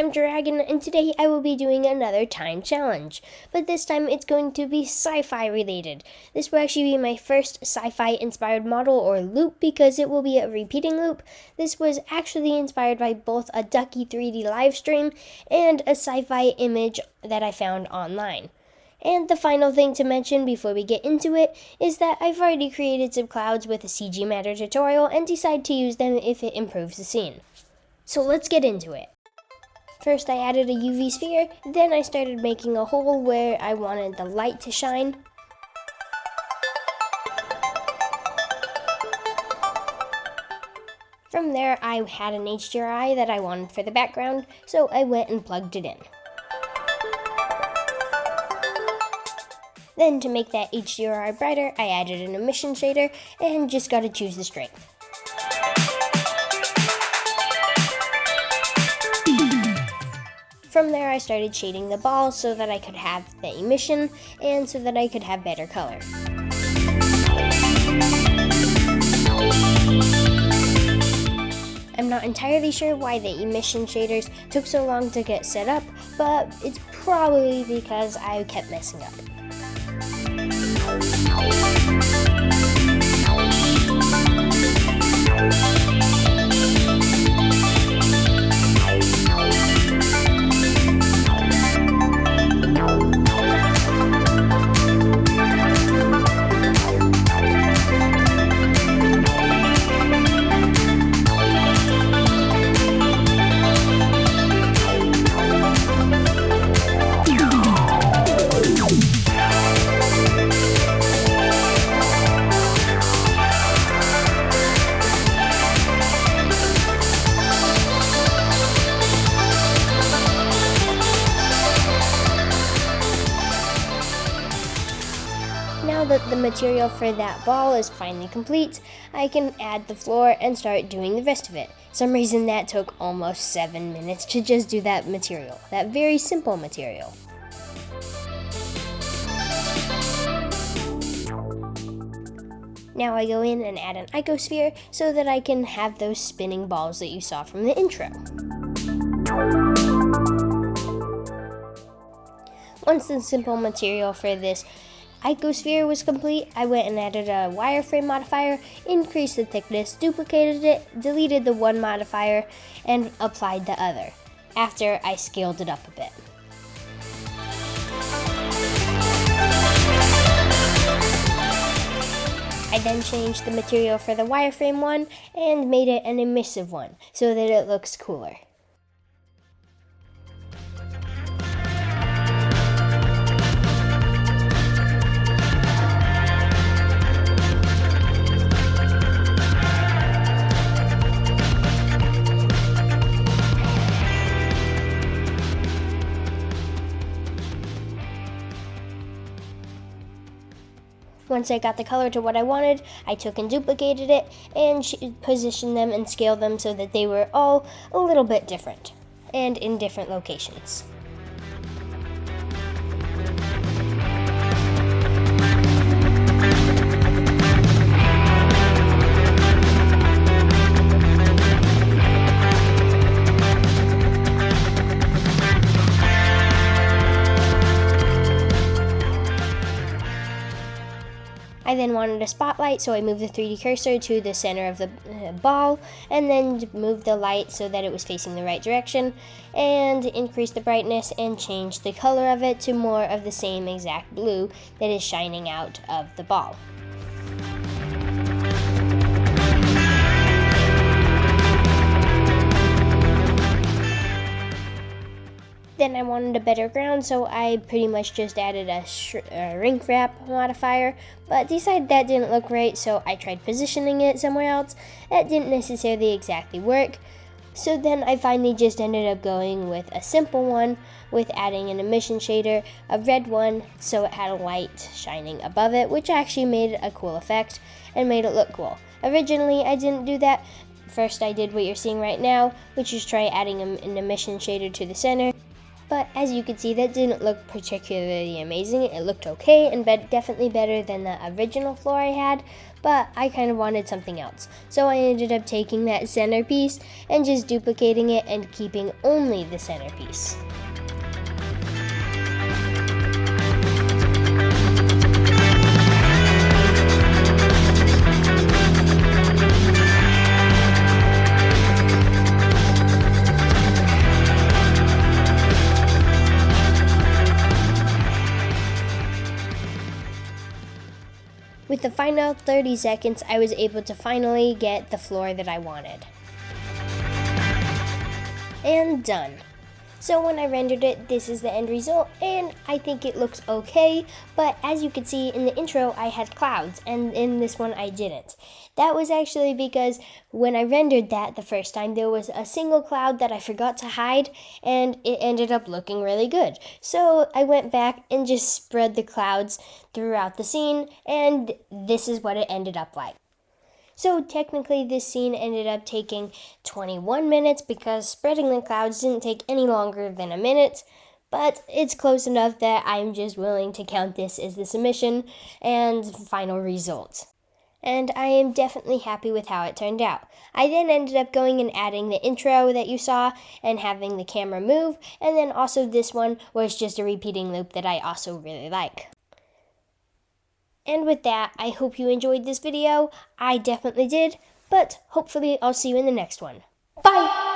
I'm Dragon, and today I will be doing another time challenge. But this time it's going to be sci-fi related. This will actually be my first sci-fi inspired model or loop because it will be a repeating loop. This was actually inspired by both a Ducky 3D live stream and a sci-fi image that I found online. And the final thing to mention before we get into it is that I've already created some clouds with a CG Matter tutorial and decided to use them if it improves the scene. So let's get into it. First I added a UV sphere, then I started making a hole where I wanted the light to shine. From there I had an HDRI that I wanted for the background, so I went and plugged it in. Then to make that HDRI brighter, I added an emission shader and just gotta choose the strength. From there I started shading the ball so that I could have the emission and so that I could have better color. I'm not entirely sure why the emission shaders took so long to get set up, but it's probably because I kept messing up. Now that the material for that ball is finally complete, I can add the floor and start doing the rest of it. For some reason that took almost 7 minutes to just do that material, that very simple material. Now I go in and add an icosphere so that I can have those spinning balls that you saw from the intro. Once the simple material for this icosphere was complete, I went and added a wireframe modifier, increased the thickness, duplicated it, deleted the one modifier, and applied the other, after I scaled it up a bit. I then changed the material for the wireframe one and made it an emissive one, so that it looks cooler. Once I got the color to what I wanted, I took and duplicated it and positioned them and scaled them so that they were all a little bit different and in different locations. I then wanted a spotlight, so I moved the 3D cursor to the center of the ball, and then moved the light so that it was facing the right direction, and increased the brightness and changed the color of it to more of the same exact blue that is shining out of the ball. Then I wanted a better ground, so I pretty much just added a shrink wrap modifier, but decided that didn't look right, so I tried positioning it somewhere else. That didn't necessarily exactly work, so then I finally just ended up going with a simple one with adding an emission shader, a red one, so it had a light shining above it, which actually made a cool effect and made it look cool. Originally I didn't do that. First I did what you're seeing right now, which is try adding an emission shader to the center. But as you can see, that didn't look particularly amazing. It looked okay and definitely better than the original floor I had, but I kind of wanted something else. So I ended up taking that centerpiece and just duplicating it and keeping only the centerpiece. With the final 30 seconds, I was able to finally get the floor that I wanted. And done. So when I rendered it, this is the end result, and I think it looks okay, but as you can see in the intro, I had clouds, and in this one I didn't. That was actually because when I rendered that the first time, there was a single cloud that I forgot to hide, and it ended up looking really good. So I went back and just spread the clouds throughout the scene, and this is what it ended up like. So technically this scene ended up taking 21 minutes because spreading the clouds didn't take any longer than a minute, but it's close enough that I'm just willing to count this as the submission and final result. And I am definitely happy with how it turned out. I then ended up going and adding the intro that you saw and having the camera move, and then also this one was just a repeating loop that I also really like. And with that, I hope you enjoyed this video. I definitely did, but hopefully I'll see you in the next one. Bye!